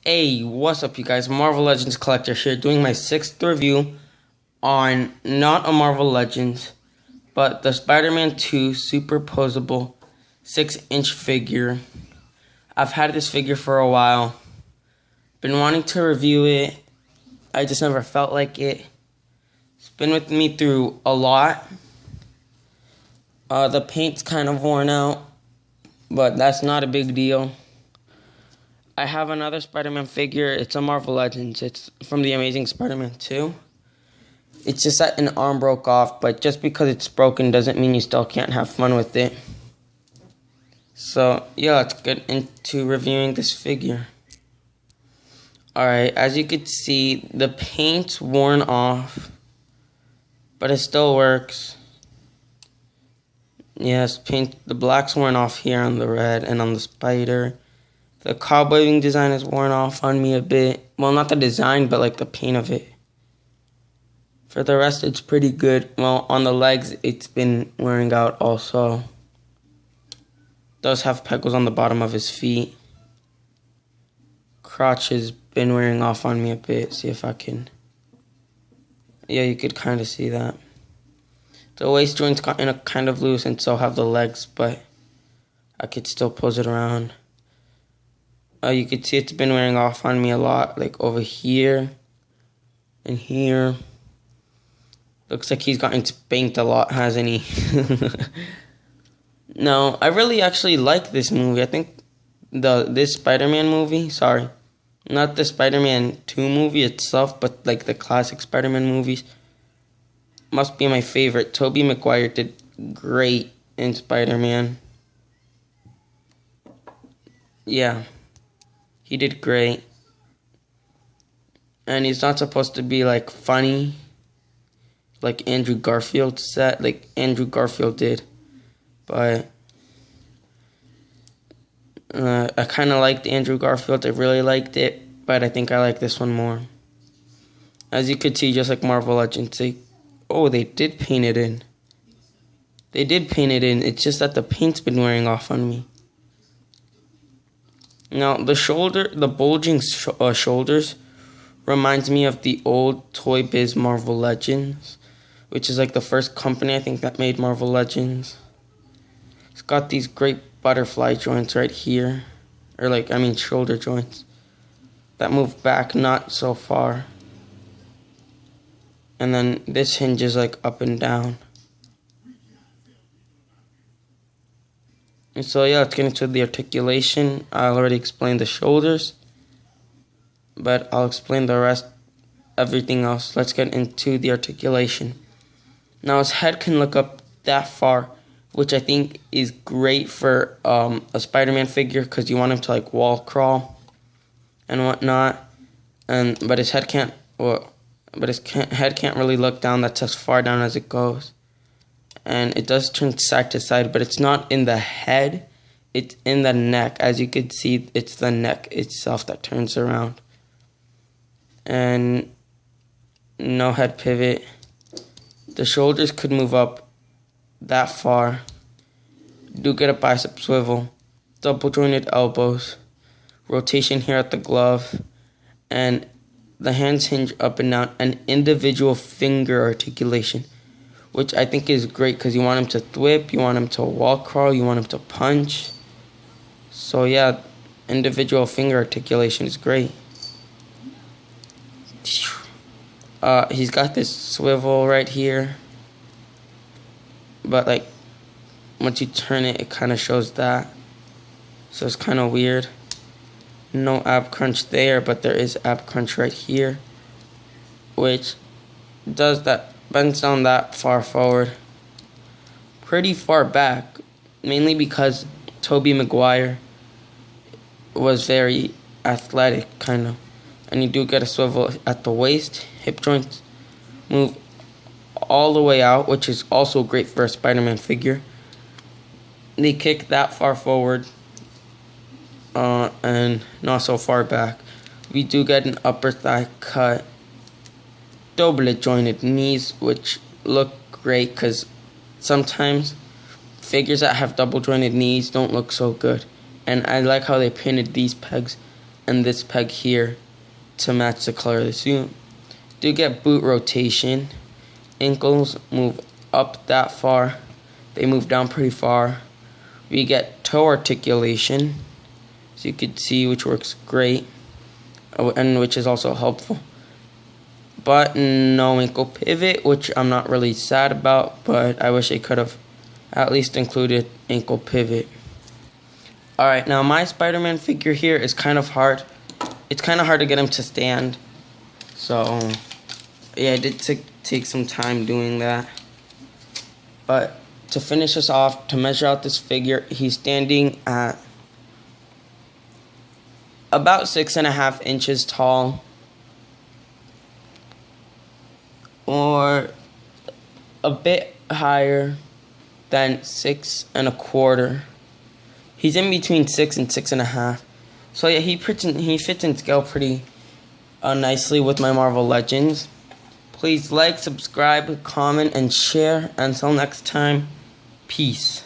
Hey, what's up you guys? Marvel Legends Collector here doing my 6th review on not a Marvel Legends, but the Spider-Man 2 Super Poseable 6-inch figure. I've had this figure for a while. Been wanting to review it. I just never felt like it. It's been with me through a lot. The paint's kind of worn out, but that's not a big deal. I have another Spider-Man figure. It's a Marvel Legends. It's from the Amazing Spider-Man 2. It's just that an arm broke off, but just because it's broken doesn't mean you still can't have fun with it. So, yeah, let's get into reviewing this figure. Alright, as you can see, the paint's worn off, but it still works. Yes, the black's worn off here on the red and on the spider. The cobwebbing design is worn off on me a bit. Well, not the design, but like the paint of it. For the rest, it's pretty good. Well, on the legs, it's been wearing out also. Does have pegals on the bottom of his feet. Crotch has been wearing off on me a bit. See if I can... Yeah, you could kind of see that. The waist joint's kind of loose, and so have the legs, but I could still pose it around. You can see it's been wearing off on me a lot, like over here and here. Looks like he's gotten spanked a lot, hasn't he? No, I really actually like this movie. I think this Spider-Man movie, sorry, not the Spider-Man 2 movie itself, but like the classic Spider-Man movies, must be my favorite. Tobey Maguire did great in Spider-Man. Yeah. He did great. And he's not supposed to be like funny like Andrew Garfield said, like Andrew Garfield did. But I kind of liked Andrew Garfield. I really liked it, but I think I like this one more. As you could see, just like Marvel Legends, they did paint it in. They did paint it in. It's just that the paint's been wearing off on me. Now, the bulging shoulders reminds me of the old Toy Biz Marvel Legends, which is like the first company I think that made Marvel Legends. It's got these great butterfly joints right here, shoulder joints that move back not so far. And then this hinges like up and down. And so yeah, let's get into the articulation. I already explained the shoulders, but I'll explain the rest, everything else. Let's get into the articulation. Now his head can look up that far, which I think is great for a Spider-Man figure because you want him to like wall crawl and whatnot. But his head can't. Head can't really look down. That's as far down as it goes. And it does turn side to side, but it's not in the head, it's in the neck. As you can see, it's the neck itself that turns around. And no head pivot. The shoulders could move up that far. Do get a bicep swivel. Double jointed elbows. Rotation here at the glove. And the hands hinge up and down. And individual finger articulation, which I think is great because you want him to thwip, you want him to wall crawl, you want him to punch. So yeah, individual finger articulation is great. He's got this swivel right here, but like once you turn it, it kind of shows that. So it's kind of weird. No ab crunch there, but there is ab crunch right here, which does that. Bends down that far forward, pretty far back, mainly because Tobey Maguire was very athletic, kind of. And you do get a swivel at the waist. Hip joints move all the way out, which is also great for a Spider-Man figure. They kick that far forward and not so far back. We do get an upper thigh cut. Double jointed knees, which look great because sometimes figures that have double jointed knees don't look so good. And I like how they painted these pegs and this peg here to match the color of the suit. Do get boot rotation. Ankles move up that far. They move down pretty far. We get toe articulation, so you could see, which works great, and which is also helpful. But no ankle pivot, which I'm not really sad about, but I wish they could have at least included ankle pivot. Alright, now my Spider-Man figure here is kind of hard. It's kind of hard to get him to stand. So, yeah, I did take some time doing that. But to finish this off, to measure out this figure, he's standing at about 6.5 inches tall, or a bit higher than 6.25. He's in between 6 and 6.5. So yeah, he fits in scale pretty nicely with my Marvel Legends. Please like, subscribe, comment, and share. Until next time, peace.